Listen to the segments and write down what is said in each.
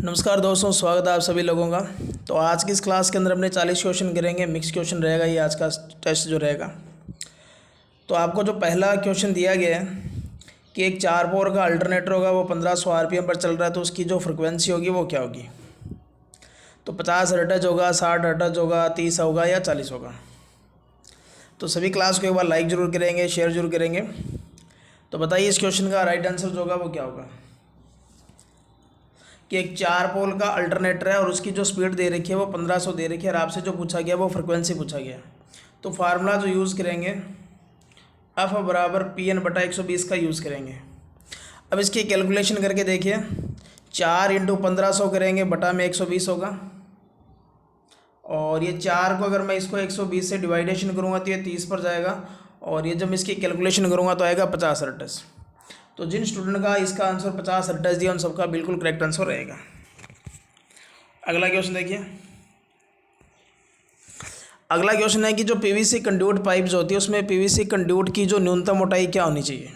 नमस्कार दोस्तों, स्वागत है आप सभी लोगों का। तो आज की इस क्लास के अंदर अपने 40 क्वेश्चन करेंगे। मिक्स क्वेश्चन रहेगा ये आज का टेस्ट जो रहेगा। तो आपको जो पहला क्वेश्चन दिया गया है कि एक 4 पोर का अल्टरनेटर होगा, वो 1500 आरपीएम पर चल रहा है, तो उसकी जो फ्रिक्वेंसी होगी वो क्या होगी। तो 50 हर्ट्ज होगा, 60 हर्ट्ज होगा, 30 होगा या 40 होगा। तो सभी क्लास को एक बार लाइक ज़रूर करेंगे, शेयर जरूर करेंगे। तो बताइए इस क्वेश्चन का राइट आंसर जो होगा वो क्या होगा कि एक 4 पोल का अल्टरनेटर है और उसकी जो स्पीड दे रखी है वो 1500 दे रखी है और आपसे जो पूछा गया वो फ्रिक्वेंसी पूछा गया। तो फार्मूला जो यूज़ करेंगे एफ बराबर पी एन बटा 120 का यूज़ करेंगे। अब इसकी कैलकुलेशन करके देखिए, 4 इंटू 1500 करेंगे बटा में 120 होगा, और ये 4 को अगर मैं इसको 120 से डिवाइडेशन करूँगा तो ये 30 पर जाएगा, और ये जब मैं इसकी कैलकुलेशन करूँगा तो आएगा 50 हर्ट्ज। तो जिन स्टूडेंट का इसका आंसर 50 हर्ट्ज दिया उन सबका बिल्कुल करेक्ट आंसर रहेगा। अगला क्वेश्चन देखिए। अगला क्वेश्चन है कि जो पीवीसी कंड्यूट पाइप्स होती है उसमें पीवीसी कंड्यूट की जो न्यूनतम मोटाई क्या होनी चाहिए।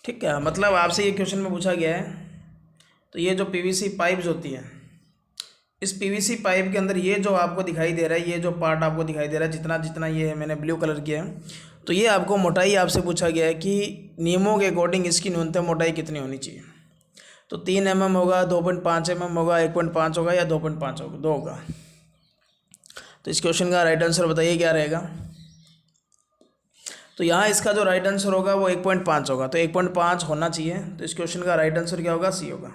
ठीक है, मतलब आपसे ये क्वेश्चन में पूछा गया है। तो ये जो पीवीसी पाइप्स होती है, इस पीवीसी पाइप के अंदर ये जो आपको दिखाई दे रहा है, ये जो पार्ट आपको दिखाई दे रहा है, जितना जितना ये है, मैंने ब्लू कलर किया है, तो ये आपको मोटाई आपसे पूछा गया है कि नियमों के अकॉर्डिंग इसकी न्यूनतम मोटाई कितनी होनी चाहिए। तो 3 mm होगा, 2.5 mm होगा, 1.5 होगा या 2.5 होगा, 2 होगा। तो इस क्वेश्चन का राइट आंसर बताइए क्या रहेगा। तो यहाँ इसका जो राइट आंसर होगा वो 1.5 होगा, तो 1.5 होना चाहिए। तो इस क्वेश्चन का राइट आंसर क्या होगा, सी होगा।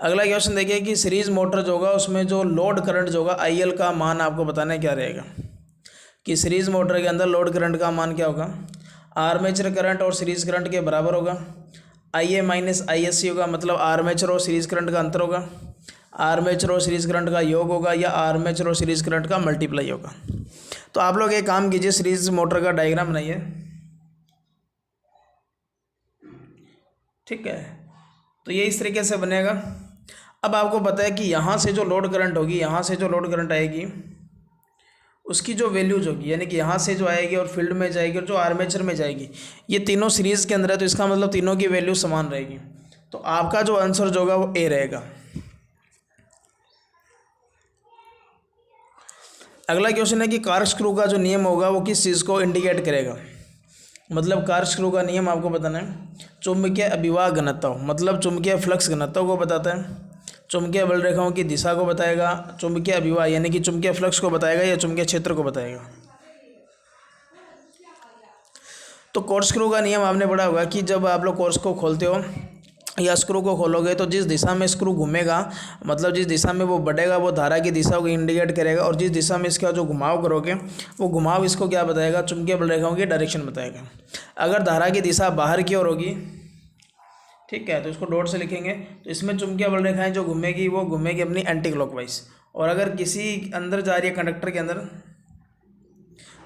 अगला क्वेश्चन देखिए कि सीरीज मोटर जो होगा उसमें जो लोड करंट जो होगा IL का मान आपको बताना है क्या रहेगा। कि सीरीज मोटर के अंदर लोड करंट का मान क्या होगा, आर्मेचर करंट और सीरीज करंट के बराबर होगा। IA माइनस ISC होगा, मतलब आर्मेचर और सीरीज करंट का अंतर होगा, आर्मेचर और सीरीज करंट का योग होगा, या आर्मेचर और सीरीज करंट का मल्टीप्लाई होगा। तो आप लोग एक काम कीजिए, सीरीज मोटर का डायग्राम बनाइए। ठीक है, तो ये इस तरीके से बनेगा। अब आपको पता है कि यहाँ से जो लोड करंट होगी, यहाँ से जो लोड करंट आएगी उसकी जो वैल्यूज होगी, यानी कि यहाँ से जो आएगी और फील्ड में जाएगी और जो आर्मेचर में जाएगी, ये तीनों सीरीज़ के अंदर है, तो इसका मतलब तीनों की वैल्यू समान रहेगी। तो आपका जो आंसर जो होगा वो ए रहेगा। अगला क्वेश्चन है कि कार्क स्क्रू का जो नियम होगा वो किस चीज़ को इंडिकेट करेगा। मतलब कार्क स्क्रू का नियम आपको बताना है। चुंबकीय अभिवाह घनत्व, मतलब चुंबकीय फ्लक्स घनत्व को बताता है। चुंबकीय बल रेखाओं की दिशा को बताएगा। चुंबकीय अभिवाह यानी कि चुंबकीय फ्लक्स को बताएगा या चुंबकीय क्षेत्र को बताएगा। तो कोर्स स्क्रू का नियम आपने पढ़ा होगा कि जब आप लोग कोर्स को खोलते हो या स्क्रू को खोलोगे तो जिस दिशा में स्क्रू घूमेगा, मतलब जिस दिशा में वो बढ़ेगा वो धारा की दिशा को इंडिकेट करेगा, और जिस दिशा में इसका जो घुमाव करोगे वो घुमाव इसको क्या बताएगा, चुंबकीय बल रेखाओं की डायरेक्शन बताएगा। अगर धारा की दिशा बाहर की ओर होगी, ठीक है, तो इसको डॉट से लिखेंगे, तो इसमें चुंबकीय बल रेखाएं जो घूमेगी वो घूमेगी अपनी एंटी क्लॉकवाइज। और अगर किसी अंदर जा रही है कंडक्टर के अंदर,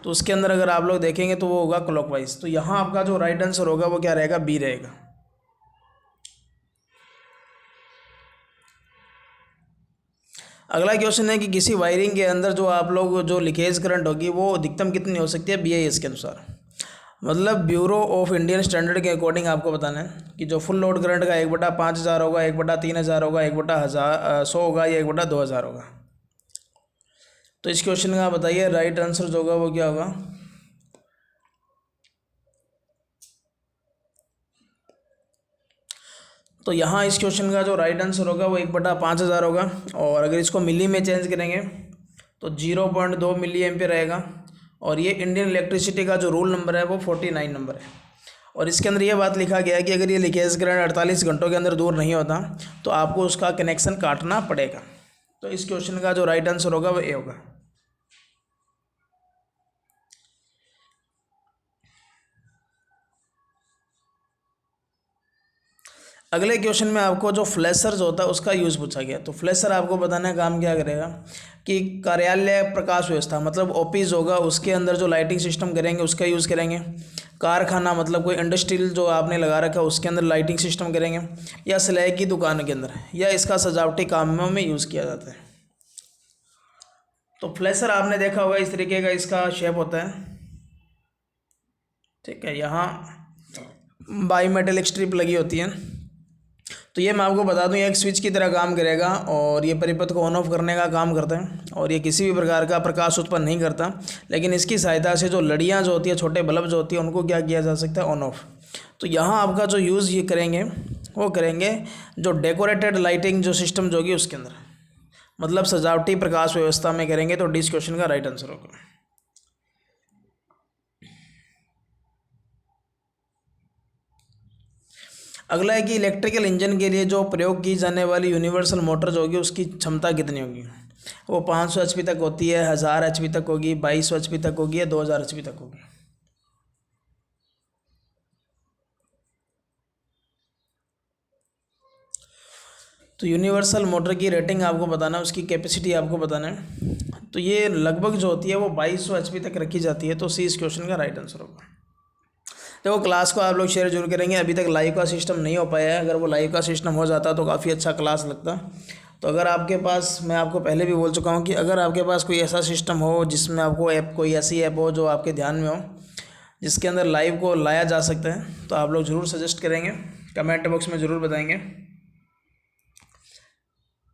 तो उसके अंदर अगर आप लोग देखेंगे तो वो होगा क्लॉकवाइज। तो यहाँ आपका जो राइट आंसर होगा वो क्या रहेगा, बी रहेगा। अगला क्वेश्चन है कि किसी वायरिंग के अंदर जो आप लोग जो लीकेज करंट होगी वो अधिकतम कितनी हो सकती है BIS के अनुसार। मतलब ब्यूरो ऑफ इंडियन स्टैंडर्ड के अकॉर्डिंग आपको बताना है कि जो फुल लोड करंट का 1/5000 होगा, 1/3000 होगा, 1/100 होगा या 1/2000 होगा। तो इस क्वेश्चन का बताइए राइट आंसर जो होगा वो क्या होगा। तो यहाँ इस क्वेश्चन का जो राइट आंसर होगा वो 1/5000 होगा, और अगर इसको मिली में चेंज करेंगे तो 0.2 मिली एम्पियर रहेगा। और ये इंडियन इलेक्ट्रिसिटी का जो रूल नंबर है वो 49 नंबर है। और इसके अंदर ये बात लिखा गया है कि अगर ये लीकेज करंट 48 घंटों के अंदर दूर नहीं होता तो आपको उसका कनेक्शन काटना पड़ेगा। तो इस क्वेश्चन का जो राइट आंसर होगा वो ए होगा। अगले क्वेश्चन में आपको जो फ्लैशर जो होता है उसका यूज़ पूछा गया। तो फ्लैशर आपको बताना है काम क्या करेगा कि कार्यालय प्रकाश व्यवस्था, मतलब ऑफिस होगा उसके अंदर जो लाइटिंग सिस्टम करेंगे उसका यूज़ करेंगे। कारखाना मतलब कोई इंडस्ट्रियल जो आपने लगा रखा है उसके अंदर लाइटिंग सिस्टम करेंगे, या सिलाई की दुकान के अंदर, या इसका सजावटी कामों में यूज़ किया जाता है। तो फ्लैशर आपने देखा होगा इस तरीके का इसका शेप होता है। ठीक है, यहाँ बाई मेटेलिक स्ट्रिप लगी होती है। तो ये मैं आपको बता दूं, ये एक स्विच की तरह काम करेगा और ये परिपथ को ऑन ऑफ करने का काम करता है और ये किसी भी प्रकार का प्रकाश उत्पन्न नहीं करता, लेकिन इसकी सहायता से जो लड़ियाँ जो होती है, छोटे बल्ब जो होती है, उनको क्या किया जा सकता है, ऑन ऑफ। तो यहाँ आपका जो यूज़ ये करेंगे वो करेंगे जो डेकोरेटेड लाइटिंग जो सिस्टम जो होगी उसके अंदर, मतलब सजावटी प्रकाश व्यवस्था में करेंगे। तो डी इस क्वेश्चन का राइट आंसर होगा। अगला है कि इलेक्ट्रिकल इंजन के लिए जो प्रयोग की जाने वाली यूनिवर्सल मोटर जो होगी उसकी क्षमता कितनी होगी। वो 500 HP तक होती है, 1000 HP तक होगी, 2200 HP तक होगी या 2000 HP तक होगी। तो यूनिवर्सल मोटर की रेटिंग आपको बताना है, उसकी कैपेसिटी आपको बताना है। तो ये लगभग जो होती है वो 2200 HP तक रखी जाती है। तो सी इस क्वेश्चन का राइट आंसर होगा। देखो क्लास को आप लोग शेयर जरूर करेंगे। अभी तक लाइव का सिस्टम नहीं हो पाया है, अगर वो लाइव का सिस्टम हो जाता तो काफ़ी अच्छा क्लास लगता। तो अगर आपके पास, मैं आपको पहले भी बोल चुका हूँ कि अगर आपके पास कोई ऐसा सिस्टम हो जिसमें आपको ऐप, कोई ऐसी ऐप हो जो आपके ध्यान में हो, जिसके अंदर लाइव को लाया जा सकता है, तो आप लोग ज़रूर सजेस्ट करेंगे, कमेंट बॉक्स में ज़रूर बताएंगे।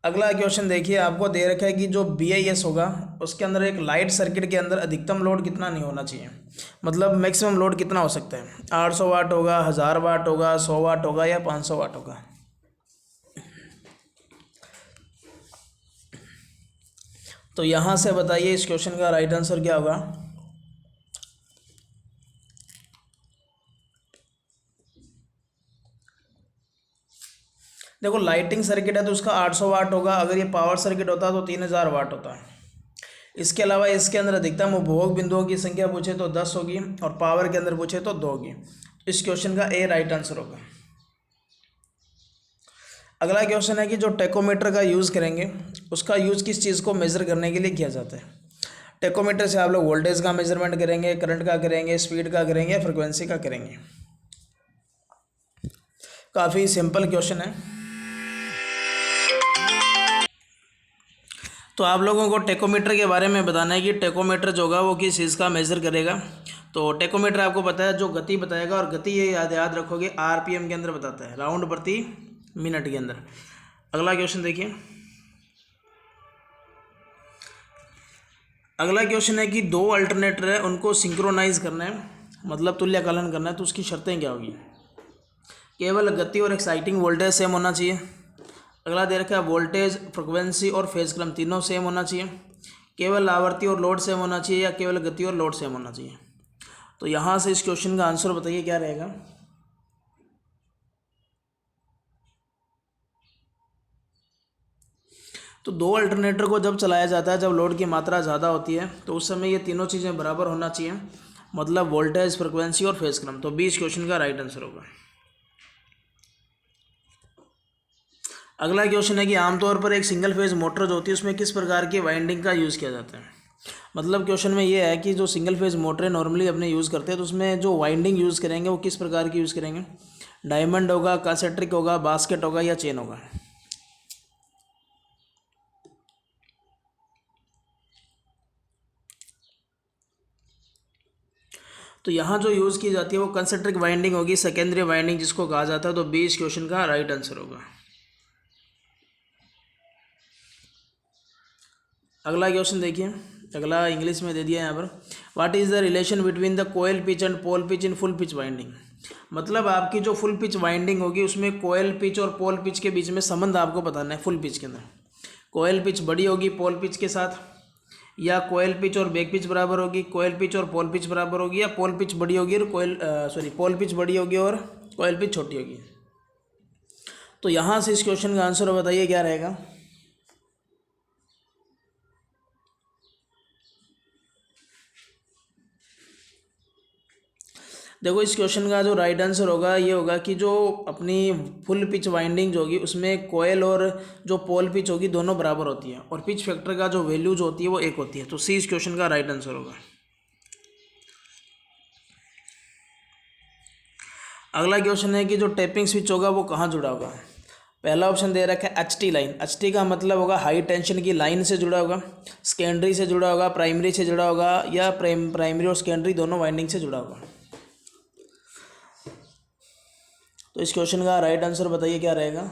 अगला क्वेश्चन देखिए, आपको दे रखा है कि जो BIS होगा उसके अंदर एक लाइट सर्किट के अंदर अधिकतम लोड कितना नहीं होना चाहिए, मतलब मैक्सिमम लोड कितना हो सकता है। 800 वाट होगा, 1000 वाट होगा, 100 वाट होगा या 500 वाट होगा। तो यहाँ से बताइए इस क्वेश्चन का राइट आंसर क्या होगा। देखो लाइटिंग सर्किट है तो उसका 800 वाट होगा, अगर ये पावर सर्किट होता तो 3000 वाट होता है। इसके अलावा इसके अंदर अधिकतम उपभोग बिंदुओं की संख्या पूछे तो 10 होगी और पावर के अंदर पूछे तो 2 होगी। इस क्वेश्चन का ए राइट आंसर होगा। अगला क्वेश्चन है कि जो टेकोमीटर का यूज़ करेंगे उसका यूज़ किस चीज़ को मेज़र करने के लिए किया जाता है। टेकोमीटर से आप लोग वोल्टेज का मेजरमेंट करेंगे, करंट का करेंगे, स्पीड का करेंगे, फ्रिक्वेंसी का करेंगे। काफ़ी सिंपल क्वेश्चन है। तो आप लोगों को टेकोमीटर के बारे में बताना है कि टेकोमीटर जो होगा वो किस चीज़ का मेज़र करेगा। तो टेकोमीटर आपको पता है जो गति बताएगा, और गति ये याद रखोगे RPM के अंदर बताता है, राउंड प्रति मिनट के अंदर। अगला क्वेश्चन देखिए, अगला क्वेश्चन है कि दो अल्टरनेटर है, उनको सिंक्रोनाइज करना है, मतलब तुल्यकालन करना है, तो उसकी शर्तें क्या होगी। केवल गति और एक्साइटिंग वोल्टेज सेम होना चाहिए। अगला दे रखा है वोल्टेज, फ्रिक्वेंसी और फेज क्रम तीनों सेम होना चाहिए। केवल आवृत्ति और लोड सेम होना चाहिए या केवल गति और लोड सेम होना चाहिए। तो यहाँ से इस क्वेश्चन का आंसर बताइए क्या रहेगा। तो दो अल्टरनेटर को जब चलाया जाता है, जब लोड की मात्रा ज़्यादा होती है, तो उस समय ये तीनों चीज़ें बराबर होना चाहिए, मतलब वोल्टेज, फ्रिक्वेंसी और फेज क्रम। तो 20 क्वेश्चन का राइट आंसर होगा। अगला क्वेश्चन है कि आमतौर पर एक सिंगल फेज मोटर जो होती है उसमें किस प्रकार की वाइंडिंग का यूज़ किया जाता है। मतलब क्वेश्चन में ये है कि जो सिंगल फेज मोटरें नॉर्मली अपने यूज़ करते हैं तो उसमें जो वाइंडिंग यूज़ करेंगे वो किस प्रकार की यूज़ करेंगे। डायमंड होगा, कासेट्रिक होगा, बास्केट होगा या चेन होगा। तो यहाँ जो यूज़ की जाती है वो कंसेंट्रिक वाइंडिंग होगी, सेकेंडरी वाइंडिंग जिसको कहा जाता है। तो 20 क्वेश्चन का राइट आंसर होगा। अगला क्वेश्चन देखिए, अगला इंग्लिश में दे दिया है यहाँ पर। What is the relation between the coil pitch and pole pitch in full pitch winding. मतलब आपकी जो फुल पिच वाइंडिंग होगी उसमें कोयल पिच और पोल पिच के बीच में संबंध आपको बताना है। फुल पिच के अंदर कोयल पिच बड़ी होगी पोल पिच के साथ, या कोयल पिच और बैक पिच बराबर होगी, कोयल पिच और पोल पिच बराबर होगी, या पोल पिच बड़ी होगी और पोल पिच बड़ी होगी और कोयल पिच छोटी होगी। तो यहाँ से इस क्वेश्चन का आंसर बताइए क्या रहेगा। देखो इस क्वेश्चन का जो राइट आंसर होगा ये होगा कि जो अपनी फुल पिच वाइंडिंग जो होगी उसमें कोयल और जो पोल पिच होगी दोनों बराबर होती है, और पिच फैक्टर का जो वैल्यू जो होती है वो 1 होती है। तो सी इस क्वेश्चन का राइट आंसर होगा। अगला क्वेश्चन है कि जो टैपिंग स्विच होगा वो कहाँ जुड़ा होगा। पहला ऑप्शन दे रखा है HT लाइन। HT का मतलब होगा हाई टेंशन की लाइन से जुड़ा होगा, सेकेंडरी से जुड़ा होगा, प्राइमरी से जुड़ा होगा, या प्राइमरी और सेकेंडरी दोनों वाइंडिंग से जुड़ा होगा। तो इस क्वेश्चन का राइट आंसर बताइए क्या रहेगा।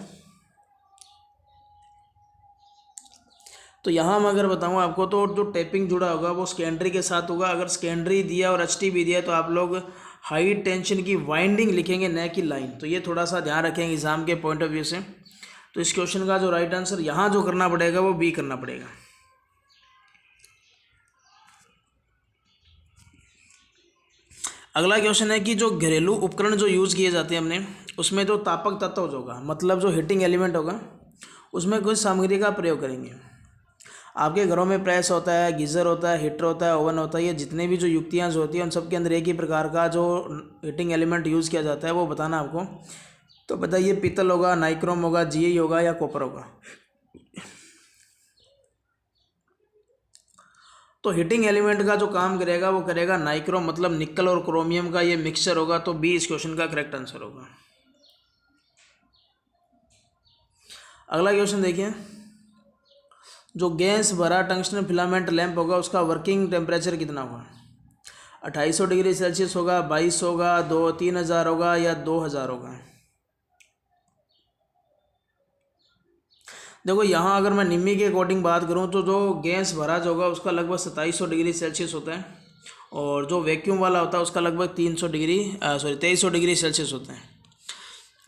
तो यहाँ मैं अगर बताऊँ आपको तो जो टैपिंग जुड़ा होगा वो सेकेंडरी के साथ होगा। अगर सेकेंडरी दिया और एचटी भी दिया तो आप लोग हाई टेंशन की वाइंडिंग लिखेंगे, न कि लाइन। तो ये थोड़ा सा ध्यान रखेंगे एग्जाम के पॉइंट ऑफ व्यू से। तो इस क्वेश्चन का जो राइट आंसर यहाँ जो करना पड़ेगा वो बी करना पड़ेगा। अगला क्वेश्चन है कि जो घरेलू उपकरण जो यूज़ किए जाते हैं हमने, उसमें जो तापक तत्व जो होगा, मतलब जो हीटिंग एलिमेंट होगा, उसमें कुछ सामग्री का प्रयोग करेंगे। आपके घरों में प्रेस होता है, गीज़र होता है, हीटर होता है, ओवन होता है, ये जितने भी जो युक्तियाँ जो होती हैं उन सब के अंदर एक ही प्रकार का जो हीटिंग एलिमेंट यूज़ किया जाता है वो बताना आपको। तो बताइए, पीतल होगा, नाइक्रोम होगा, जीआई होगा या कॉपर होगा। तो हीटिंग एलिमेंट का जो काम करेगा वो करेगा नाइक्रोम, मतलब निकल और क्रोमियम का ये मिक्सचर होगा। तो बी इस क्वेश्चन का करेक्ट आंसर होगा। अगला क्वेश्चन देखिए, जो गैस भरा टंगस्टन फिलामेंट लैंप होगा उसका वर्किंग टेम्परेचर कितना होगा। 2800 डिग्री सेल्सियस होगा, 22 होगा, 3000 होगा या 2000 होगा। देखो यहाँ अगर मैं निम्मी के अकॉर्डिंग बात करूँ तो जो गैस भरा जो होगा उसका लगभग 2700 डिग्री सेल्सियस होता है, और जो वैक्यूम वाला होता है उसका लगभग 2300 डिग्री सेल्सियस होता है।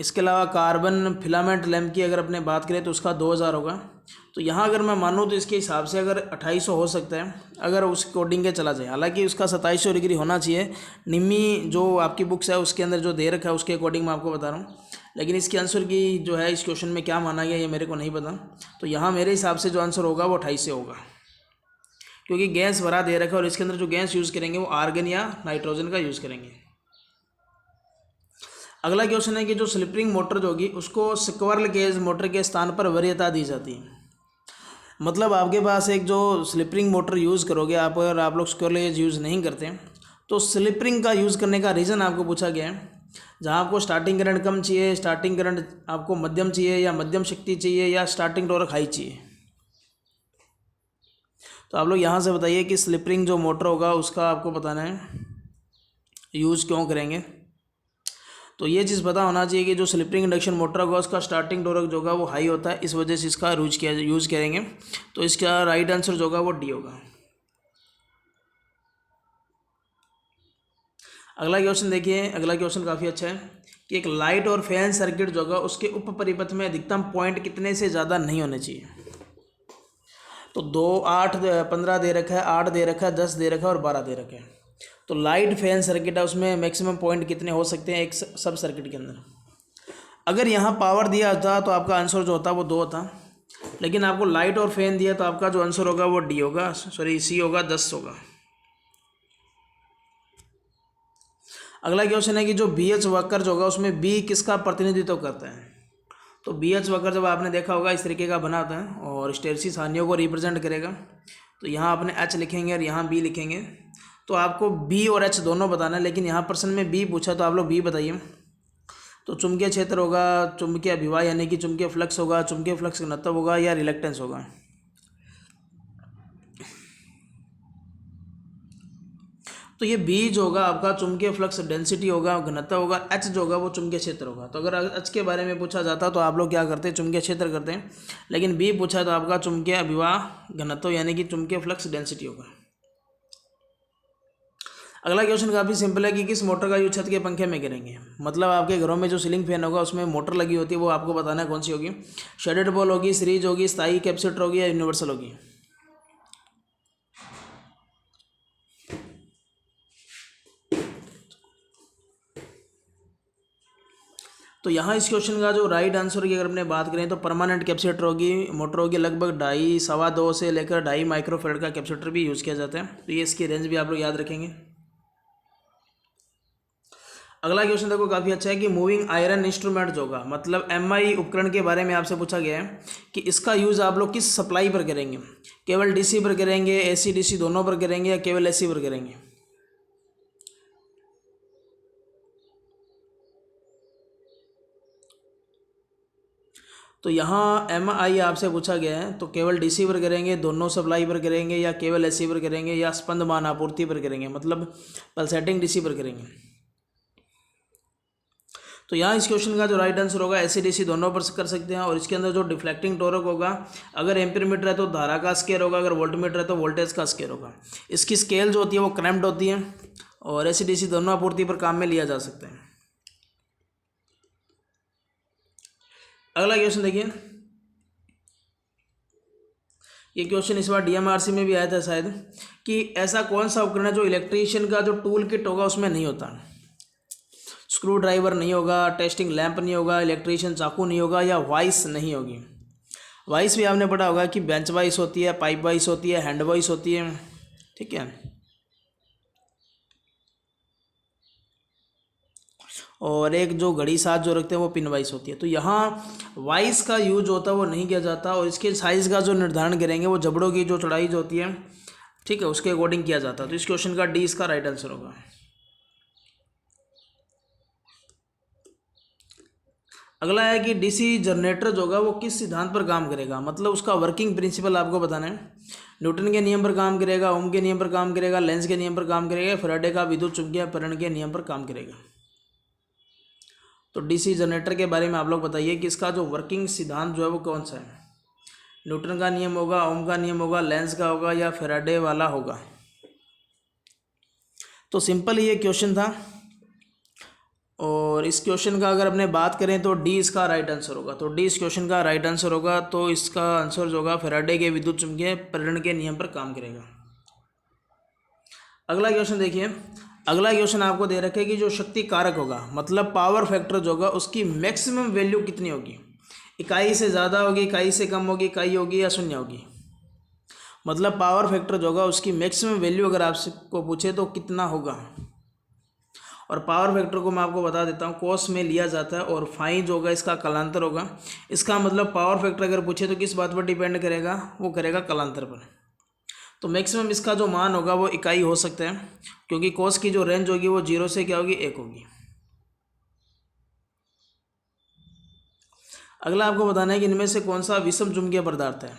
इसके अलावा कार्बन फिलामेंट लैंप की अगर अपने बात करें तो उसका 2000 होगा। तो यहाँ अगर मैं मानूँ तो इसके हिसाब से अगर 2800 हो सकता है अगर उस अकॉर्डिंग के चला जाए। हालांकि उसका 2700 डिग्री होना चाहिए, निम्मी जो आपकी बुक्स है उसके अंदर जो दे रखा है उसके अकॉर्डिंग मैं आपको बता रहा हूँ। लेकिन इसके आंसर की जो है इस क्वेश्चन में क्या माना गया ये मेरे को नहीं पता। तो यहाँ मेरे हिसाब से जो आंसर होगा वो 28 से होगा, क्योंकि गैस भरा दे रखा है और इसके अंदर जो गैस यूज़ करेंगे वो आर्गन या नाइट्रोजन का यूज़ करेंगे। अगला क्वेश्चन है कि जो स्लिप-रिंग मोटर जो होगी उसको स्क्विरल केज मोटर के स्थान पर वरीयता दी जाती है। मतलब आपके पास एक जो स्लिप-रिंग मोटर यूज़ करोगे आप, अगर आप लोग स्क्विरल केज यूज़ नहीं करते तो स्लिप-रिंग का यूज़ करने का रीज़न आपको पूछा गया है। जहाँ आपको स्टार्टिंग करंट कम चाहिए, स्टार्टिंग करंट आपको मध्यम चाहिए या मध्यम शक्ति चाहिए या स्टार्टिंग टॉर्क हाई चाहिए। तो आप लोग यहाँ से बताइए कि स्लिप-रिंग जो मोटर होगा उसका आपको बताना है यूज़ क्यों करेंगे। तो ये चीज़ पता होना चाहिए कि जो स्लिप-रिंग इंडक्शन मोटर होगा उसका स्टार्टिंग टॉर्क जो होगा वो हाई होता है, इस वजह से इसका यूज़ करेंगे। तो इसका राइट आंसर जो होगा वो डी होगा। अगला क्वेश्चन देखिए, अगला क्वेश्चन काफ़ी अच्छा है कि एक लाइट और फैन सर्किट जो होगा उसके उप परिपथ में अधिकतम पॉइंट कितने से ज़्यादा नहीं होने चाहिए। तो 2, 8, 15 दे रखा है, 8 दे रखा है, 10 दे रखा है और 12 दे रखा है। तो लाइट फैन सर्किट है उसमें मैक्सिमम पॉइंट कितने हो सकते हैं एक सब सर्किट के अंदर। अगर यहाँ पावर दिया होता तो आपका आंसर जो होता वो 2 होता, लेकिन आपको लाइट और फैन दिया तो आपका जो आंसर होगा वो डी होगा, सॉरी सी होगा, 10 होगा। अगला क्वेश्चन है कि जो बी एच वक्र जो होगा उसमें बी किसका प्रतिनिधित्व करता है। तो बी एच वक्र जब आपने देखा होगा इस तरीके का बना होता है और स्टेरसिस हानियों को रिप्रेजेंट करेगा। तो यहाँ आपने एच लिखेंगे और यहाँ बी लिखेंगे। तो आपको बी और एच दोनों बताना है, लेकिन यहाँ प्रश्न में बी पूछा तो आप लोग बी बताइए। तो चुंबकीय क्षेत्र होगा, चुंबकीय अभिवाह यानी कि चुंबकीय फ्लक्स होगा, चुंबकीय फ्लक्स घनत्व होगा या रिलक्टेंस होगा। तो ये बी जो होगा आपका चुंबकीय फ्लक्स डेंसिटी होगा, घनत्व होगा। एच जो होगा वो चुंबकीय क्षेत्र होगा। तो अगर एच के बारे में पूछा जाता तो आप लोग क्या करते हैं, चुंबकीय क्षेत्र करते हैं, लेकिन बी पूछा तो आपका चुंबकीय अभिवाह घनत्व यानी कि चुंबकीय फ्लक्स डेंसिटी होगा। अगला क्वेश्चन काफ़ी सिंपल है कि किस मोटर का यूज छत के पंखे में करेंगे। मतलब आपके घरों में जो सीलिंग फैन होगा उसमें मोटर लगी होती है, वो आपको बताना है कौन सी होगी। शेडेड बॉल होगी, सीरीज होगी, स्थायी कैपेसिटर होगी या यूनिवर्सल होगी। तो यहाँ इस क्वेश्चन का जो राइट आंसर की अगर अपने बात करें तो परमानेंट कैपेसिटर होगी, मोटर होगी लगभग 2.5 सवा 2 से लेकर 2.5 माइक्रोफेरेड का कैपेसिटर भी यूज़ किया जाता है। तो ये इसकी रेंज भी आप लोग याद रखेंगे। अगला क्वेश्चन देखो काफ़ी अच्छा है कि मूविंग आयरन इंस्ट्रूमेंट जो होगा, मतलब एमआई उपकरण के बारे में आपसे पूछा गया है कि इसका यूज़ आप लोग किस सप्लाई पर करेंगे। केवल डीसी पर करेंगे, एसी डीसी दोनों पर करेंगे या केवल एसी पर करेंगे। तो यहाँ एमआई आपसे पूछा गया है तो केवल डीसी पर करेंगे, दोनों सप्लाई पर करेंगे या केवल एसी पर करेंगे या स्पंदमान आपूर्ति पर करेंगे, मतलब पल्सेटिंग डीसी पर करेंगे। तो यहाँ इस क्वेश्चन का जो राइट आंसर होगा एसी डीसी दोनों पर कर सकते हैं। और इसके अंदर जो डिफ्लेक्टिंग टॉर्क होगा, अगर एम्पीयर मीटर है तो धारा का स्केयर होगा, अगर वोल्ट मीटर है तो वोल्टेज का स्केयर होगा। इसकी स्केल जो होती है वो क्रैम्प्ड होती है और एसी डीसी दोनों आपूर्ति पर काम में लिया जा सकता है। अगला क्वेश्चन देखिए, ये क्वेश्चन इस बार डीएमआरसी में भी आया था शायद, कि ऐसा कौन सा उपकरण है जो इलेक्ट्रीशियन का जो टूल किट होगा उसमें नहीं होता। स्क्रू ड्राइवर नहीं होगा, टेस्टिंग लैंप नहीं होगा, इलेक्ट्रीशियन चाकू नहीं होगा, या वाइस नहीं होगी। वाइस भी आपने पढ़ा होगा कि बेंच वाइस होती है, पाइप वाइस होती है, हैंड वाइस होती है, ठीक है। और एक जो घड़ी साथ जो रखते हैं वो पिन वाइस होती है। तो यहाँ वाइस का यूज होता है वो नहीं किया जाता। और इसके साइज़ का जो निर्धारण करेंगे वो जबड़ों की जो चौड़ाई जो होती है, ठीक है, उसके अकॉर्डिंग किया जाता है। तो इस क्वेश्चन का डी इसका राइट आंसर होगा। अगला है कि डीसी जनरेटर जो होगा वो किस सिद्धांत पर काम करेगा, मतलब उसका वर्किंग प्रिंसिपल आपको बताना है। न्यूटन के नियम पर काम करेगा, ओम के नियम पर काम करेगा, लेंस के नियम पर काम करेगा, फैराडे का विद्युत चुंबकीय प्रेरण के नियम पर काम करेगा। तो डीसी जनरेटर के बारे में आप लोग बताइए कि इसका जो वर्किंग सिद्धांत जो है वो कौन सा है। न्यूटन का नियम होगा, ओम का नियम होगा, लेंस का होगा, या फैराडे वाला होगा। तो सिंपल ये क्वेश्चन था। और इस क्वेश्चन का अगर अपने बात करें तो डी इसका राइट आंसर होगा। तो डी इस क्वेश्चन का राइट आंसर होगा। तो इसका आंसर जो होगा फैराडे के विद्युत चुम्बकीय प्रेरण के नियम पर काम करेगा। अगला क्वेश्चन देखिए, अगला क्वेश्चन आपको दे रखे कि जो शक्ति कारक होगा, मतलब पावर फैक्टर जो होगा, उसकी मैक्सिमम वैल्यू कितनी होगी। इकाई से ज़्यादा होगी, इकाई से कम होगी, इकाई होगी, या शून्य होगी। मतलब पावर फैक्टर जो होगा उसकी मैक्सिमम वैल्यू अगर आपसे को पूछे तो कितना होगा। और पावर फैक्टर को मैं आपको बता देता हूँ, कोस में लिया जाता है और फाई जो होगा इसका कलांतर होगा। इसका मतलब पावर फैक्टर अगर पूछे तो किस बात पर डिपेंड करेगा, वो करेगा कलांतर पर। तो मैक्सिमम इसका जो मान होगा वो इकाई हो सकता है, क्योंकि कोस की जो रेंज होगी वो 0 से क्या होगी, 1 होगी। अगला आपको बताना है कि इनमें से कौन सा विषम चुंबकीय पदार्थ है।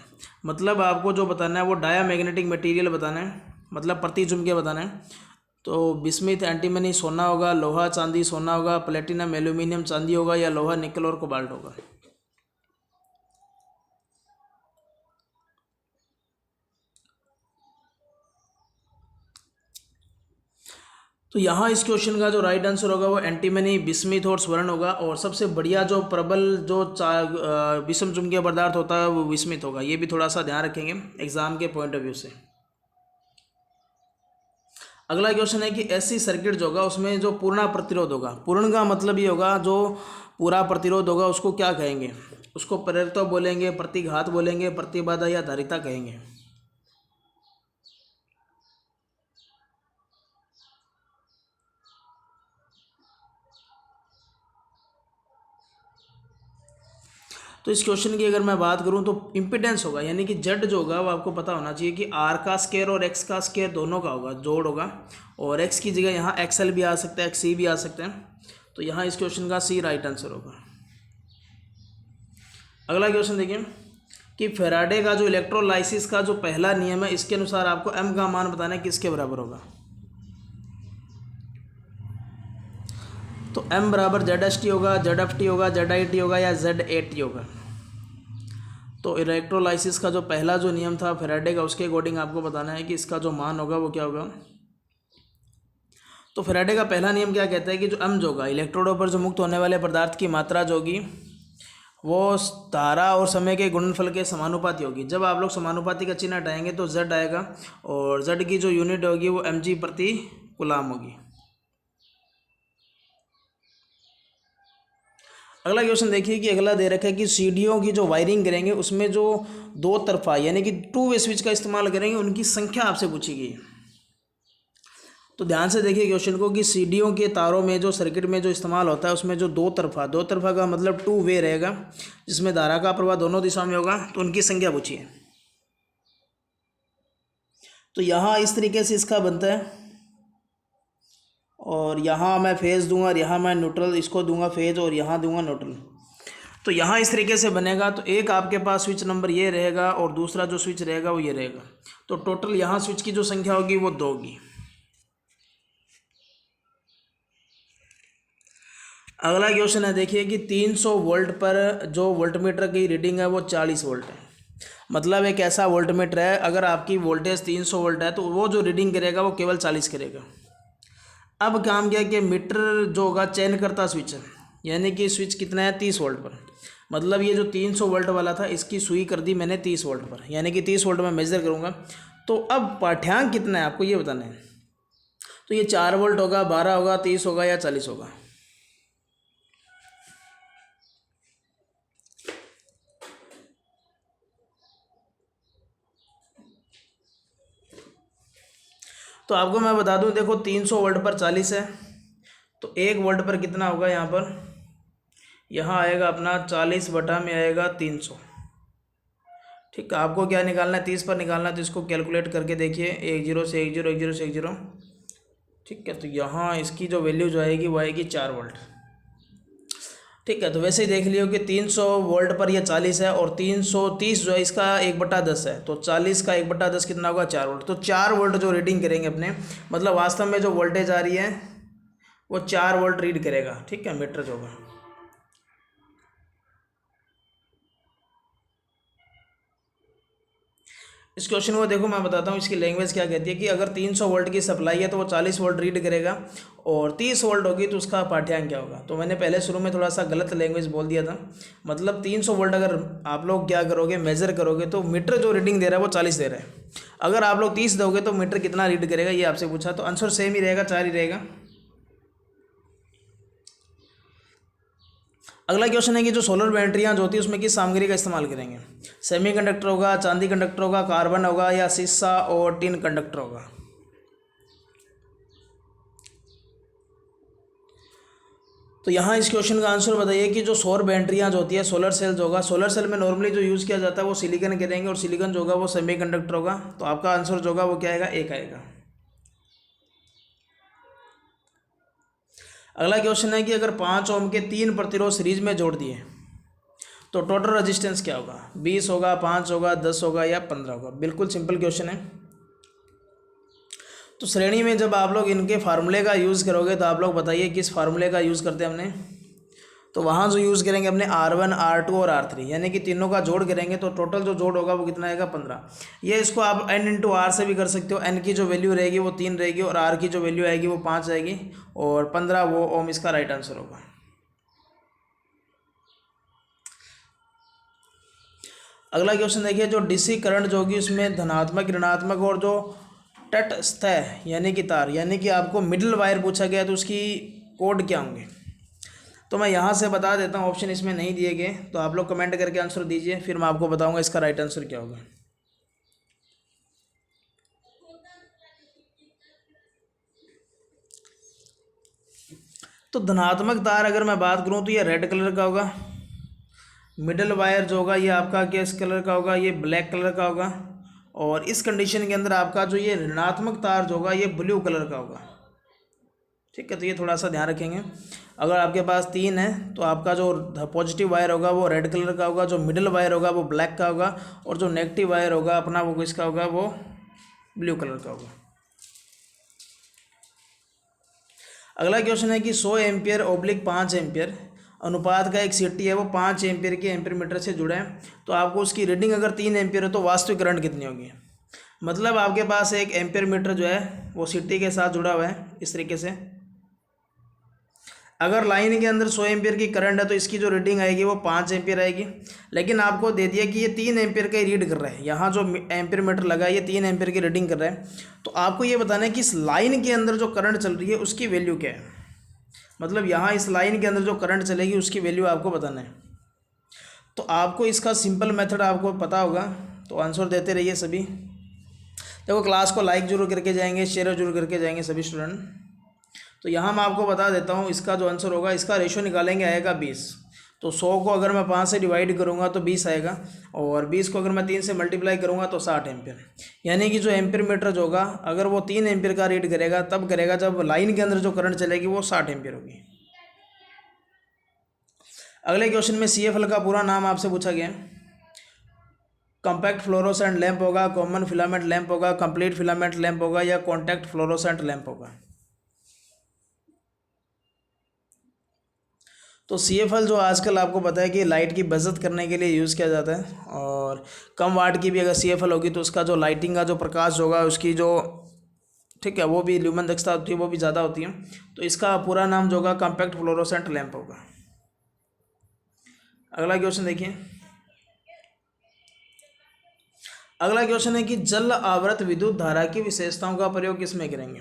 मतलब आपको जो बताना है वो डायामैग्नेटिक मटेरियल बताना है, मतलब प्रति चुंबकीय बताना है। तो बिस्मिथ, एंटीमनी सोना होगा, लोहा चांदी सोना होगा, प्लेटिनम एल्यूमिनियम चांदी होगा, या लोहा निकल और कोबाल्ट होगा। तो यहाँ इस क्वेश्चन का जो राइट आंसर होगा वो एंटीमनी, बिस्मिथ और स्वर्ण होगा। और सबसे बढ़िया जो प्रबल जो विषम चुंबकीय पदार्थ होता है वो बिस्मिथ होगा। ये भी थोड़ा सा ध्यान रखेंगे एग्जाम के पॉइंट ऑफ व्यू से। अगला क्वेश्चन है कि ऐसी सर्किट जो होगा उसमें जो पूर्ण प्रतिरोध होगा, पूर्ण का मतलब ये होगा जो पूरा प्रतिरोध होगा उसको क्या कहेंगे, उसको प्रेरकत्व बोलेंगे, प्रतिघात बोलेंगे, प्रतिबाधा या धारिता कहेंगे। तो इस क्वेश्चन की अगर मैं बात करूं तो इम्पिडेंस होगा, यानी कि जेड जो होगा वो आपको पता होना चाहिए कि आर का स्केयर और एक्स का स्केयर दोनों का होगा, जोड़ होगा। और एक्स की जगह यहाँ एक्सएल भी आ सकता है, एक्स भी आ सकते हैं। तो यहाँ इस क्वेश्चन का सी राइट आंसर होगा। अगला क्वेश्चन देखिए कि फैराडे का जो इलेक्ट्रोलाइसिस का जो पहला नियम है, इसके अनुसार आपको एम का मान बताना है किसके बराबर होगा। तो एम बराबर जेड एस टी होगा, जेड एफ टी होगा, जेड आई टी होगा, या जेड ए टी होगा। तो इलेक्ट्रोलाइसिस का जो पहला जो नियम था फैराडे का, उसके अकॉर्डिंग आपको बताना है कि इसका जो मान होगा वो क्या होगा। तो फैराडे का पहला नियम क्या कहता है कि जो एम जो होगा, इलेक्ट्रोडों पर जो मुक्त होने वाले पदार्थ की मात्रा जो होगी वो धारा और समय के गुणनफल के समानुपाती होगी। जब आप लोग समानुपाती का चिन्ह हटाएंगे तो जेड आएगा, और जेड की जो यूनिट होगी वो एम जी प्रति कूलाम होगी। अगला क्वेश्चन देखिए कि अगला दे रखा है कि सीढ़ियों की जो वायरिंग करेंगे उसमें जो दो तरफा यानी कि टू वे स्विच का इस्तेमाल करेंगे, उनकी संख्या आपसे पूछी गई है। तो ध्यान से देखिए क्वेश्चन को कि सीढ़ियों के तारों में जो सर्किट में जो इस्तेमाल होता है उसमें जो दो तरफा का मतलब टू वे रहेगा, जिसमें धारा का प्रवाह दोनों दिशाओं में होगा, तो उनकी संख्या पूछी है। तो यहाँ इस तरीके से इसका बनता है, और यहाँ मैं फेज दूंगा और यहाँ मैं न्यूट्रल इसको दूंगा फेज, और यहाँ दूंगा न्यूट्रल। तो यहाँ इस तरीके से बनेगा। तो एक आपके पास स्विच नंबर ये रहेगा और दूसरा जो स्विच रहेगा वो ये रहेगा। तो टोटल यहाँ स्विच की जो संख्या होगी वो 2 होगी। अगला क्वेश्चन है, देखिए कि 300 वोल्ट पर जो वोल्टमीटर की रीडिंग है वो 40 वोल्ट है। मतलब एक ऐसा वोल्टमीटर है, अगर आपकी वोल्टेज 300 वोल्ट है तो वो जो रीडिंग करेगा वो केवल 40 करेगा। अब काम क्या है कि मीटर जो होगा चयन करता स्विच है, यानी कि स्विच कितना है 30 वोल्ट पर। मतलब ये जो 300 वोल्ट वाला था इसकी सुई कर दी मैंने 30 वोल्ट पर, यानी कि 30 वोल्ट में मेजर करूँगा। तो अब पाठ्यांक कितना है आपको ये बताना है। तो ये 4 वोल्ट होगा, 12 होगा, 30 होगा या 40 होगा। तो आपको मैं बता दूं, देखो 300 वोल्ट पर 40 है, तो 1 वोल्ट पर कितना होगा यहाँ पर, यहाँ आएगा अपना 40 बटा में आएगा 300। ठीक है, आपको क्या निकालना है, 30 पर निकालना है, तो इसको कैलकुलेट करके देखिए, 10 से 10, 10 से 10। ठीक है, तो यहाँ इसकी जो वैल्यू जो आएगी वो आएगी 4 वोल्ट। ठीक है, तो वैसे ही देख लियो कि 300 वोल्ट पर यह 40 है, और 330 जो है इसका 1/10 है, तो 40 का 1/10 कितना होगा, 4 वोल्ट। तो 4 वोल्ट जो रीडिंग करेंगे अपने, मतलब वास्तव में जो वोल्टेज आ रही है वो 4 वोल्ट रीड करेगा। ठीक है, मीटर जो होगा। इस क्वेश्चन को देखो, मैं बताता हूँ इसकी लैंग्वेज क्या कहती है कि अगर 300 वोल्ट की सप्लाई है तो वो 40 वोल्ट रीड करेगा, और 30 वोल्ट होगी तो उसका पाठ्यांक क्या होगा। तो मैंने पहले शुरू में थोड़ा सा गलत लैंग्वेज बोल दिया था। मतलब 300 वोल्ट अगर आप लोग क्या करोगे, मेजर करोगे, तो मीटर जो रीडिंग दे रहा है वो 40 दे रहा है। अगर आप लोग 30 दोगे तो मीटर कितना रीड करेगा ये आपसे पूछा, तो आंसर सेम ही रहेगा, 4 ही रहेगा। अगला क्वेश्चन है कि जो सोलर बैटरियाँ जो होती है उसमें किस सामग्री का इस्तेमाल करेंगे। सेमीकंडक्टर होगा, चांदी कंडक्टर होगा, कार्बन होगा, या शीशा और टिन कंडक्टर होगा। तो यहाँ इस क्वेश्चन का आंसर बताइए कि जो सौर बैटरियाँ जो होती है, सोलर सेल जो होगा, सोलर सेल में नॉर्मली जो यूज़ किया जाता है वो सिलिकॉन करेंगे, और सिलिकॉन जो होगा वो सेमीकंडक्टर होगा। तो आपका आंसर जो होगा वो क्या आएगा, 1 आएगा। अगला क्वेश्चन है कि अगर 5 ओम के 3 प्रतिरोध सीरीज में जोड़ दिए तो टोटल रेजिस्टेंस क्या होगा, 20 होगा, 5 होगा, 10 होगा या 15 होगा। बिल्कुल सिंपल क्वेश्चन है। तो श्रेणी में जब आप लोग इनके फार्मूले का यूज़ करोगे तो आप लोग बताइए किस फार्मूले का यूज़ करते हैं हमने। तो वहाँ जो यूज़ करेंगे अपने R1, R2 और R3, यानी कि तीनों का जोड़ करेंगे, तो टोटल जो जोड़ होगा वो कितना आएगा, 15। ये इसको आप n इंटू आर से भी कर सकते हो। n की जो वैल्यू रहेगी वो 3 रहेगी, और r की जो वैल्यू आएगी वो 5 आएगी, और 15 वो ओम इसका राइट आंसर होगा। अगला क्वेश्चन देखिए, जो डीसी करंट जो होगी उसमें धनात्मक, ऋणात्मक और जो तटस्थ है यानी कि तार, यानी कि आपको मिडिल वायर पूछा गया तो उसकी कोड क्या होंगे। तो मैं यहाँ से बता देता हूँ, ऑप्शन इसमें नहीं दिए गए, तो आप लोग कमेंट करके आंसर दीजिए, फिर मैं आपको बताऊँगा इसका राइट आंसर क्या होगा। तो धनात्मक तार अगर मैं बात करूँ तो ये रेड कलर का होगा। मिडल वायर जो होगा ये आपका किस कलर का होगा, ये ब्लैक कलर का होगा। और इस कंडीशन के अंदर आपका जो ये ऋणात्मक तार जो होगा ये ब्लू कलर का होगा। ठीक है, तो ये थोड़ा सा ध्यान रखेंगे। अगर आपके पास 3 है तो आपका जो पॉजिटिव वायर होगा वो रेड कलर का होगा, जो मिडिल वायर होगा वो ब्लैक का होगा, और जो नेगेटिव वायर होगा अपना वो किसका होगा, वो ब्लू कलर का होगा। अगला क्वेश्चन है कि 100 एम्पियर ऑब्लिक 5 एम्पियर अनुपात का एक सीटी है, वो 5 एम्पियर के एम्पियर मीटर से जुड़ा है। तो आपको उसकी रीडिंग अगर 3 एम्पियर है तो वास्तविक करंट कितनी होगी। मतलब आपके पास एक एम्पियर मीटर जो है वो सीटी के साथ जुड़ा हुआ है इस तरीके से। अगर लाइन के अंदर 100 एम्पियर की करंट है तो इसकी जो रीडिंग आएगी वो 5 एम्पियर आएगी। लेकिन आपको दे दिया कि ये 3 एम्पियर का ही रीड कर रहा है, यहाँ जो एम्पियर मीटर लगा है ये 3 एम्पियर की रीडिंग कर रहा है। तो आपको ये बताना है कि इस लाइन के अंदर जो करंट चल रही है उसकी वैल्यू क्या है। मतलब यहाँ इस लाइन के अंदर जो करंट चलेगी उसकी वैल्यू आपको बताना है। तो आपको इसका सिंपल मेथड आपको पता होगा, तो आंसर देते रहिए सभी। देखो क्लास को लाइक जरूर करके जाएंगे, शेयर जरूर करके जाएंगे सभी स्टूडेंट। तो यहाँ मैं आपको बता देता हूँ इसका जो आंसर होगा, इसका रेशो निकालेंगे आएगा 20। तो 100 को अगर मैं 5 से डिवाइड करूँगा तो 20 आएगा, और 20 को अगर मैं 3 से मल्टीप्लाई करूँगा तो 60 एम्पियर। यानी कि जो एम्पियर मीटर जो होगा अगर वो 3 एम्पियर का रीड करेगा तब करेगा जब लाइन के अंदर जो करंट चलेगी वो 60 एम्पियर होगी। अगले क्वेश्चन में CFL का पूरा नाम आपसे पूछा गया। कॉम्पैक्ट फ्लोरोसेंट लैंप होगा, कॉमन फिलामेंट लैंप होगा, कंप्लीट फिलामेंट लैंप होगा, या कॉन्टैक्ट फ्लोरोसेंट लैंप होगा। तो CFL जो आजकल आपको पता है कि लाइट की बचत करने के लिए यूज़ किया जाता है, और कम वाट की भी अगर CFL होगी तो उसका जो लाइटिंग का जो प्रकाश होगा उसकी जो, ठीक है, वो भी ल्यूमन दक्षता होती है, वो भी ज़्यादा होती है। तो इसका पूरा नाम जो होगा कॉम्पैक्ट फ्लोरोसेंट लैंप होगा। अगला क्वेश्चन देखिए। अगला क्वेश्चन है कि जल आवृत विद्युत धारा की विशेषताओं का प्रयोग किसमें करेंगे।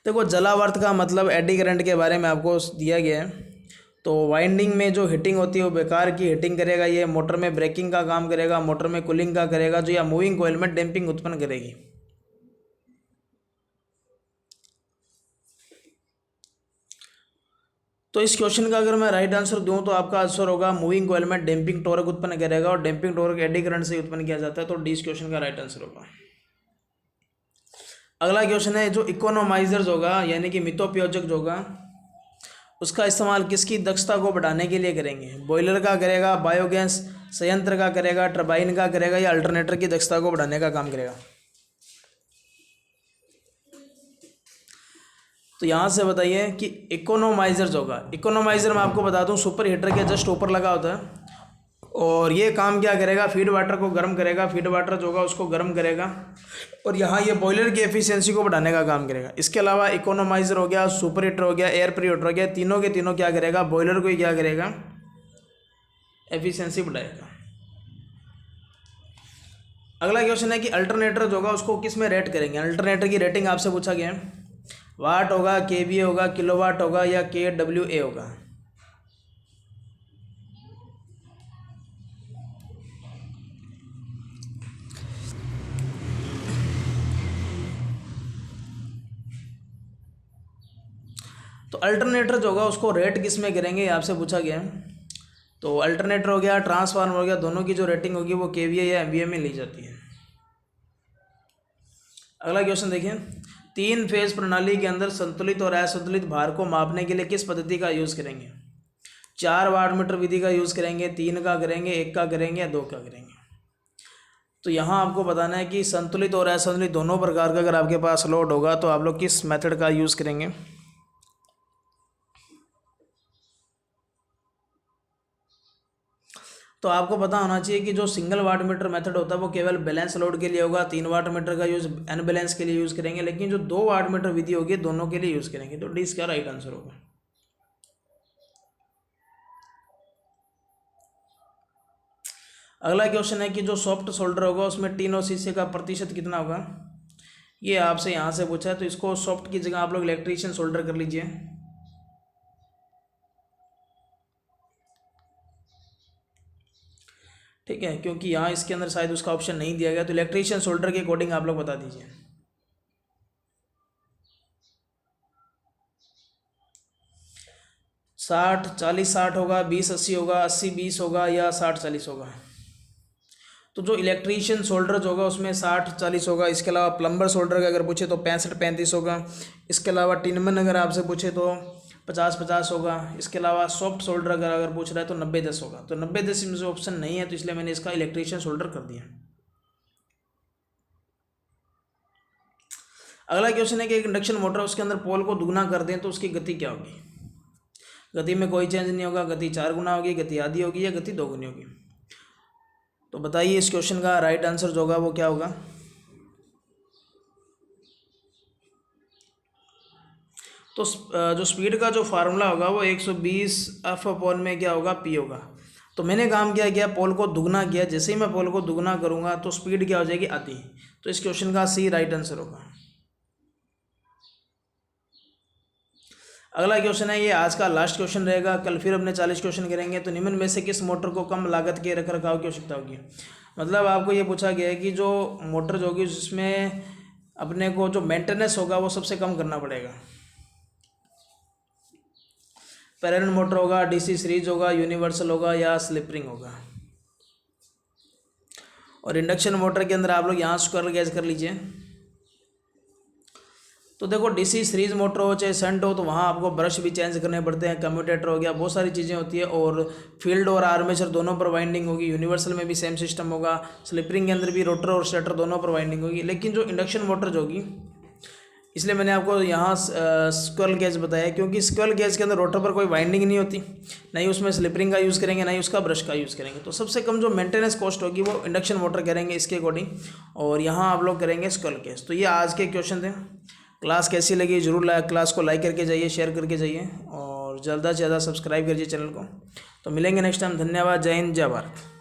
देखो, जलावर्त का मतलब एडी करंट के बारे में आपको दिया गया है। तो वाइंडिंग में जो हीटिंग होती है वो बेकार की हीटिंग करेगा, ये मोटर में ब्रेकिंग का काम करेगा, मोटर में कूलिंग का करेगा, जो या मूविंग कोयल में डैम्पिंग उत्पन्न करेगी। तो इस क्वेश्चन का अगर मैं राइट आंसर दूं तो आपका आंसर होगा मूविंग कोयल में डैम्पिंग टॉर्क उत्पन्न करेगा, और डैम्पिंग टॉर्क एडी करंट से उत्पन्न किया जाता है। तो डी इस क्वेश्चन का राइट आंसर होगा। अगला क्वेश्चन है जो इकोनोमाइजर्स होगा यानी कि मितोपयोजक होगा, उसका इस्तेमाल किसकी दक्षता को बढ़ाने के लिए करेंगे। बॉयलर का करेगा, बायोगैस संयंत्र का करेगा, टरबाइन का करेगा, या अल्टरनेटर की दक्षता को बढ़ाने का काम करेगा। तो यहाँ से बताइए कि इकोनोमाइजर्स होगा। इकोनोमाइजर मैं आपको बता दूँ सुपर हीटर के जस्ट ऊपर लगा होता है, और ये काम क्या करेगा, फीड वाटर को गर्म करेगा, फीड वाटर जो होगा उसको गर्म करेगा, और यहाँ ये बॉयलर की एफिशिएंसी को बढ़ाने का काम करेगा। इसके अलावा इकोनोमाइजर हो गया, सुपर हीटर हो गया, एयर प्रीहीटर हो गया, तीनों के तीनों क्या करेगा, बॉयलर को ही क्या करेगा, एफिशिएंसी बढ़ाएगा। अगला क्वेश्चन है कि अल्टरनेटर जो होगा उसको किस में रेट करेंगे। अल्टरनेटर की रेटिंग आपसे पूछा गया है। वाट होगा, केवीए होगा, किलोवाट होगा, या केडब्ल्यूए होगा। तो अल्टरनेटर जो होगा उसको रेट किस में करेंगे, आपसे पूछा गया है। तो अल्टरनेटर हो गया, ट्रांसफार्मर हो गया, दोनों की जो रेटिंग होगी वो केवीए या एमवीए में ली जाती है। अगला क्वेश्चन देखिए। 3 फेज प्रणाली के अंदर संतुलित और असंतुलित भार को मापने के लिए किस पद्धति का यूज़ करेंगे। 4 वाट मीटर विधि का यूज़ करेंगे, 3 का करेंगे, 1 का करेंगे, या 2 का करेंगे। तो यहाँ आपको बताना है कि संतुलित और असंतुलित दोनों प्रकार का अगर आपके पास लोड होगा तो आप लोग किस मेथड का यूज़ करेंगे। तो आपको पता होना चाहिए कि जो सिंगल वाट मीटर मेथड होता है वो केवल बैलेंस लोड के लिए होगा। 3 वाट मीटर का यूज़ अनबैलेंस के लिए यूज़ करेंगे, लेकिन जो 2 वाट मीटर विधि होगी दोनों के लिए यूज़ करेंगे। तो डी इसका राइट आंसर होगा। अगला क्वेश्चन है कि जो सॉफ्ट सोल्डर होगा उसमें टिन और शीशे का प्रतिशत कितना होगा। ये आपसे यहाँ से पूछा है, तो इसको सॉफ्ट की जगह आप लोग इलेक्ट्रीशियन सोल्डर कर लीजिए। ठीक है, क्योंकि यहाँ इसके अंदर शायद उसका ऑप्शन नहीं दिया गया, तो इलेक्ट्रीशियन सोल्डर के अकॉर्डिंग आप लोग बता दीजिए। 60-40-60 होगा, 20-80 होगा, 80-20 होगा, या 60-40 होगा। तो जो इलेक्ट्रीशियन सोल्डर जो होगा उसमें 60-40 होगा। इसके अलावा प्लम्बर सोल्डर का अगर पूछे तो 65-35 होगा। इसके अलावा टिनमन अगर आपसे पूछे तो 50-50 होगा। इसके अलावा सॉफ्ट सोल्डर अगर पूछ रहा है तो 90-10 होगा। तो 90-10 में से ऑप्शन नहीं है, तो इसलिए मैंने इसका इलेक्ट्रीशियन सोल्डर कर दिया। अगला क्वेश्चन है कि एक इंडक्शन मोटर उसके अंदर पोल को दुगना कर दें तो उसकी गति क्या होगी। गति में कोई चेंज नहीं होगा, गति 4 गुना होगी, गति आधी होगी, या गति 2 गुनी होगी। तो बताइए इस क्वेश्चन का राइट आंसर जो होगा वो क्या होगा। तो जो स्पीड का जो फार्मूला होगा वो 120 F/में में क्या होगा, P होगा। तो मैंने काम क्या किया, पोल को दुगना किया। जैसे ही मैं पोल को दुगना करूँगा तो स्पीड क्या हो जाएगी, आधी। तो इस क्वेश्चन का सी राइट आंसर होगा। अगला क्वेश्चन है, ये आज का लास्ट क्वेश्चन रहेगा, कल फिर अपने 40 क्वेश्चन करेंगे। तो निम्न में से किस मोटर को कम लागत के रखरखाव की आवश्यकता होगी। मतलब आपको ये पूछा गया है कि जो मोटर जो होगी जिसमें अपने को जो मेंटेनेंस होगा वो सबसे कम करना पड़ेगा। पैरेलल मोटर होगा, डीसी सीरीज होगा, यूनिवर्सल होगा, या स्लिप-रिंग होगा। और इंडक्शन मोटर के अंदर आप लोग यहाँ स्क्वायर गेज कर लीजिए। तो देखो, डीसी सीरीज मोटर हो चाहे शंट हो तो वहाँ आपको ब्रश भी चेंज करने पड़ते हैं, कम्यूटेटर हो गया, बहुत सारी चीज़ें होती है। और फील्ड और आर्मेचर दोनों पर वाइंडिंग होगी। यूनिवर्सल में भी सेम सिस्टम होगा। स्लिप-रिंग के अंदर भी रोटर और स्टेटर दोनों पर वाइंडिंग होगी। लेकिन जो इंडक्शन मोटर जो होगी इसलिए मैंने आपको यहाँ स्क्विरल केज बताया, क्योंकि स्क्विरल केज के अंदर रोटर पर कोई वाइंडिंग नहीं होती, नहीं उसमें स्लिपरिंग का यूज़ करेंगे, नहीं उसका ब्रश का यूज़ करेंगे। तो सबसे कम जो मेंटेनेंस कॉस्ट होगी वो इंडक्शन मोटर करेंगे इसके अकॉर्डिंग, और यहाँ आप लोग करेंगे स्क्विरल केज। तो ये आज के क्वेश्चन थे। क्लास कैसी लगी जरूर क्लास को लाइक करके जाइए, शेयर करके जाइए, और ज़्यादा से ज़्यादा सब्सक्राइब करिए चैनल को। तो मिलेंगे नेक्स्ट टाइम। धन्यवाद। जय हिंद, जय भारत।